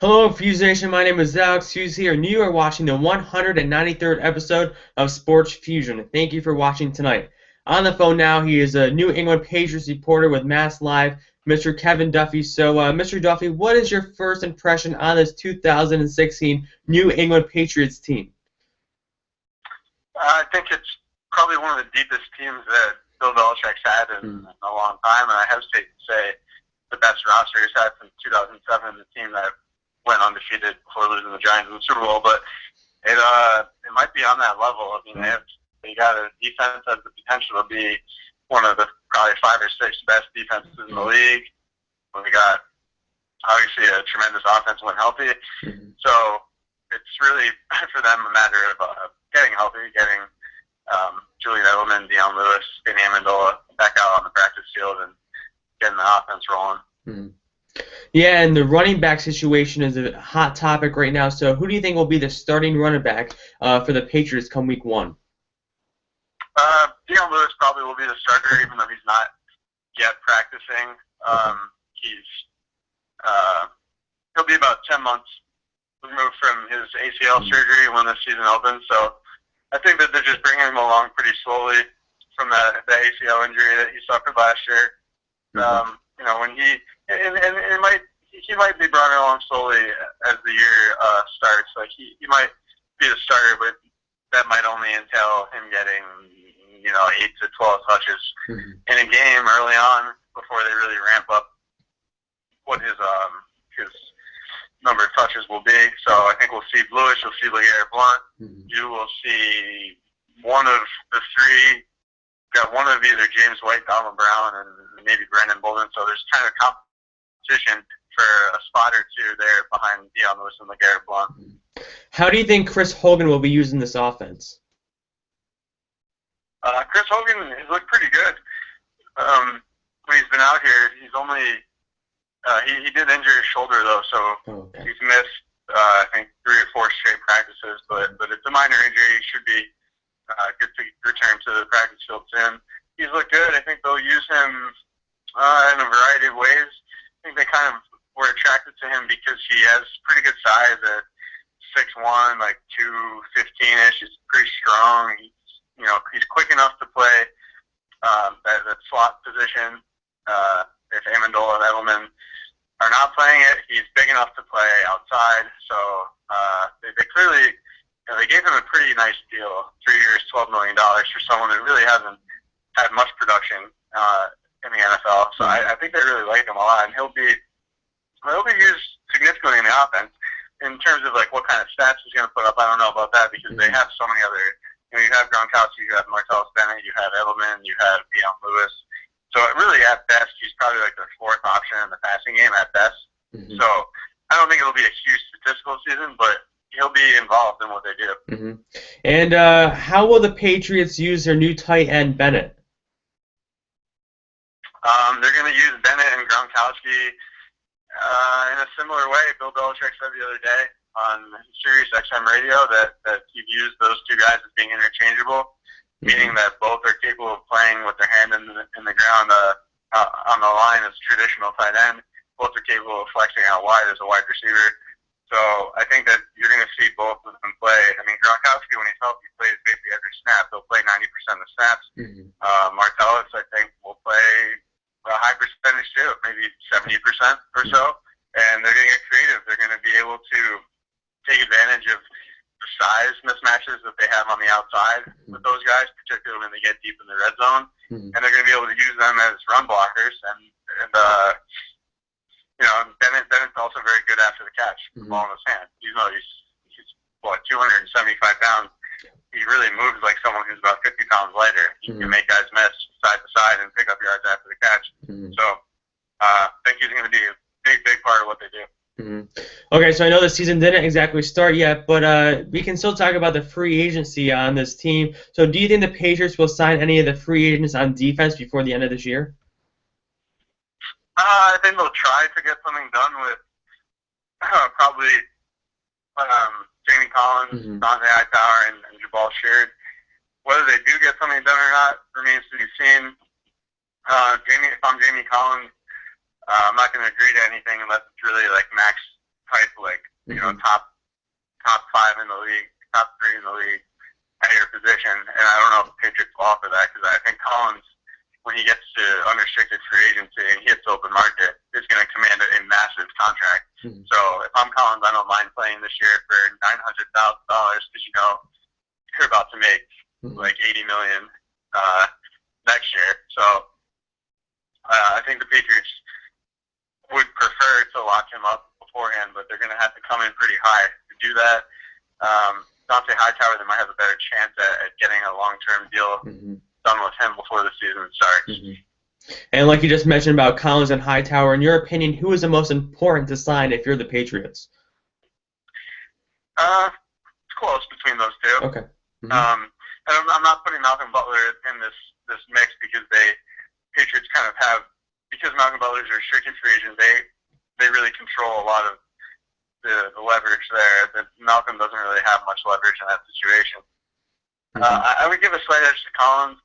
Hello, Feuzion. My name is Alex Hughes here, and you are watching the 193rd episode of Sports Fusion. Thank you for watching tonight. On the phone now, he is a New England Patriots reporter with Mass Live, Mr. Kevin Duffy. So, Mr. Duffy, what is your first impression on this 2016 New England Patriots team? I think it's probably one of the deepest teams that Bill Belichick's had in a long time, and I hesitate to say the best roster he's had since 2007, the team that went undefeated before losing the Giants in the Super Bowl. But it might be on that level. I mean, they got a defense that has the potential to be one of the probably 5 or 6 best defenses in the league. We got obviously a tremendous offense when healthy, so it's really for them a matter of getting healthy, getting Julian Edelman, Deion Lewis, Benny Amendola back out on the practice field and getting the offense rolling. Yeah, and the running back situation is a hot topic right now. So who do you think will be the starting running back for the Patriots come week 1? Deion Lewis probably will be the starter, even though he's not yet practicing. He'll be about 10 months removed from his ACL surgery when the season opens. So I think that they're just bringing him along pretty slowly from the ACL injury that he suffered last year. When he might be brought along slowly as the year starts. Like he might be the starter, but that might only entail him getting 8 to 12 touches in a game early on before they really ramp up what his number of touches will be. So I think we'll see Lewis, you'll see LeGarrette Blount, you will see one of the 3. Got one of either James White, Donald Brown, and maybe Brandon Bolden. So there's kind of competition for a spot or 2 there behind Deion Lewis and LeGarrette Blount. How do you think Chris Hogan will be using this offense? Chris Hogan has looked pretty good. When he's been out here, he's only he did injure his shoulder though, so he's missed I think 3 or 4 straight practices. But it's a minor injury. He should be good to return to the practice field soon. He's looked good. I think they'll use him in a variety of ways. I think they kind of were attracted to him because he has pretty good size at 6'1", like 215-ish. He's pretty strong. He's quick enough to play that slot position. If Amendola and Edelman are not playing it, he's big enough to play outside. So they clearly, they gave him a pretty nice deal, 3 years, $12 million for someone who really hasn't had much production in the NFL. So I think they really like him a lot, and he'll be used significantly in the offense. In terms of like what kind of stats he's going to put up, I don't know about that because they have so many other. You have Gronkowski, you have Martellus Bennett, you have Edelman, you have Deion Lewis. So really, at best, he's probably like their 4th option in the passing game at best. So I don't think it'll be a huge statistical season, but he'll be involved in what they do. And how will the Patriots use their new tight end, Bennett? They're going to use Bennett and Gronkowski in a similar way. Bill Belichick said the other day on Sirius XM radio that he views those 2 guys as being interchangeable, meaning that both are capable of playing with their hand in the ground on the line as traditional tight end. Both are capable of flexing out wide as a wide receiver. So I think that you're going to see both of them play. I mean, Gronkowski, when he's healthy, plays basically every snap. He'll play 90% of the snaps. Martellus, I think, will play a high percentage too, maybe 70% or so. And they're going to get creative. They're going to be able to take advantage of the size mismatches that they have on the outside with those guys, particularly when they get deep in the red zone. And they're going to be able to use them as run blockers. And Bennett's also very good after the catch, the ball in his hand. He's 275 pounds. He really moves like someone who's about 50 pounds lighter. He can make guys miss side to side and pick up yards after the catch. So I think he's going to be a big part of what they do. Okay, so I know the season didn't exactly start yet, but we can still talk about the free agency on this team. So do you think the Patriots will sign any of the free agents on defense before the end of this year? I think they'll try to get something done with probably Jamie Collins, Dante Hightower, and Jabal Sheard. Whether they do get something done or not remains to be seen. If I'm Jamie Collins, I'm not going to agree to anything unless it's really like max type, like, you know, top 5 in the league, top 3 in the league at your position. And I don't know if the Patriots will offer that, because I think Collins, when he gets to unrestricted free agency and he hits open market, is going to command a massive contract. So if I'm Collins, I don't mind playing this year for $900,000, because, you know, you're about to make like $80 million next year. So I think the Patriots would prefer to lock him up beforehand, but they're going to have to come in pretty high to do that. Dante Hightower, they might have a better chance at getting a long-term deal done with him before the season starts. And like you just mentioned about Collins and Hightower, in your opinion, who is the most important to sign if you're the Patriots? It's close between those two. Okay. And I'm not putting Malcolm Butler in this mix, because Patriots kind of have, because Malcolm Butler's a restricted free agent, they really control a lot of the leverage there. That Malcolm doesn't really have much leverage in that situation. I would give a slight edge to Collins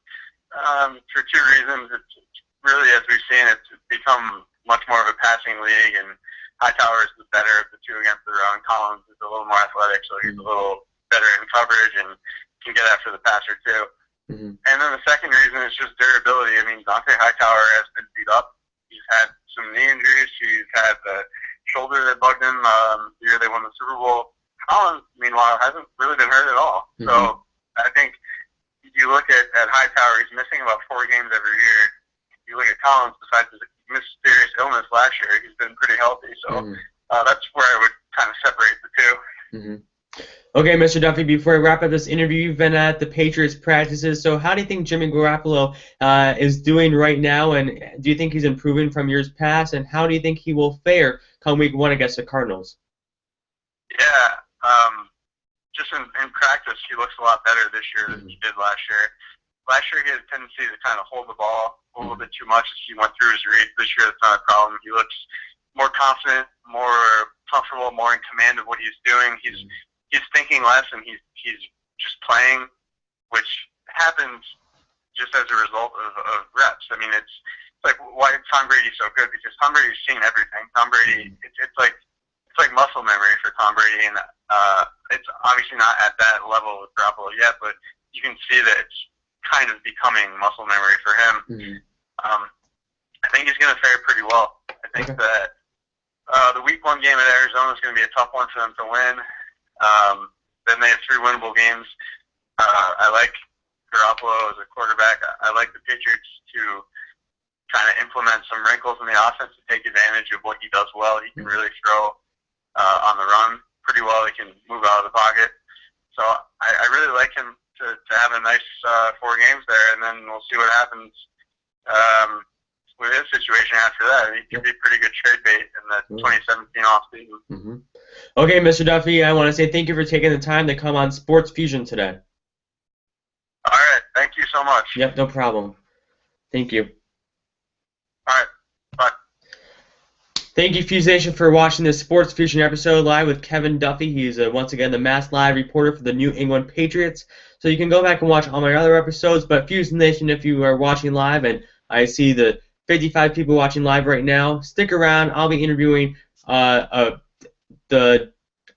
for 2 reasons. It's really, as we've seen, it's become much more of a passing league, and Hightower is the better of the 2 against the run. Collins is a little more athletic, so he's a little better in coverage and can get after the passer too. And then the second reason is just durability. I mean, Dante Hightower has been beat up. He's had some knee injuries. He's had the shoulder that bugged him the year they won the Super Bowl. Collins, meanwhile, hasn't really been hurt at all. So I think you look at Hightower, he's missing about 4 games every year. You look at Collins, besides his mysterious illness last year, he's been pretty healthy. So that's where I would kind of separate the 2. Okay, Mr. Duffy, before I wrap up this interview, you've been at the Patriots practices, so how do you think Jimmy Garoppolo is doing right now, and do you think he's improving from years past, and how do you think he will fare come week 1 against the Cardinals? Yeah, just in practice, he looks a lot better this year than he did last year. Last year, he had a tendency to kind of hold the ball a little bit too much as he went through his read. This year, that's not a problem. He looks more confident, more comfortable, more in command of what he's doing. He's thinking less, and he's just playing, which happens just as a result of reps. I mean, it's like why Tom Brady's so good, because Tom Brady's seen everything. Tom Brady, it's like muscle memory for Tom Brady, and it's obviously not at that level with Garoppolo yet, but you can see that it's kind of becoming muscle memory for him. I think he's going to fare pretty well. I think that the week 1 game at Arizona is going to be a tough one for them to win. Then they have 3 winnable games. I like Garoppolo as a quarterback. I like the Patriots to kind of implement some wrinkles in the offense to take advantage of what he does well. He can really throw on the run pretty well. He can move out of the pocket. So I really like him to have a nice 4 games there, and then we'll see what happens with his situation after that. He could be a pretty good trade bait in the 2017 offseason. Okay, Mr. Duffy, I want to say thank you for taking the time to come on Sports Fusion today. All right, thank you so much. Yep, no problem. Thank you. All right, bye. Thank you, Feuzion, for watching this Sports Fusion episode live with Kevin Duffy. He's once again the Mass Live reporter for the New England Patriots. So you can go back and watch all my other episodes, but Feuzion Nation, if you are watching live, and I see the 55 people watching live right now, stick around. I'll be interviewing the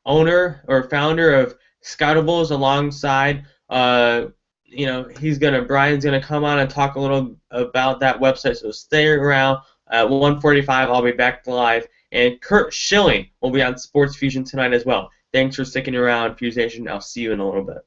owner or founder of Scoutables alongside, Brian's gonna come on and talk a little about that website, so stay around. At 1:45, I'll be back live, and Kurt Schilling will be on Sports Fusion tonight as well. Thanks for sticking around, Feuzion. I'll see you in a little bit.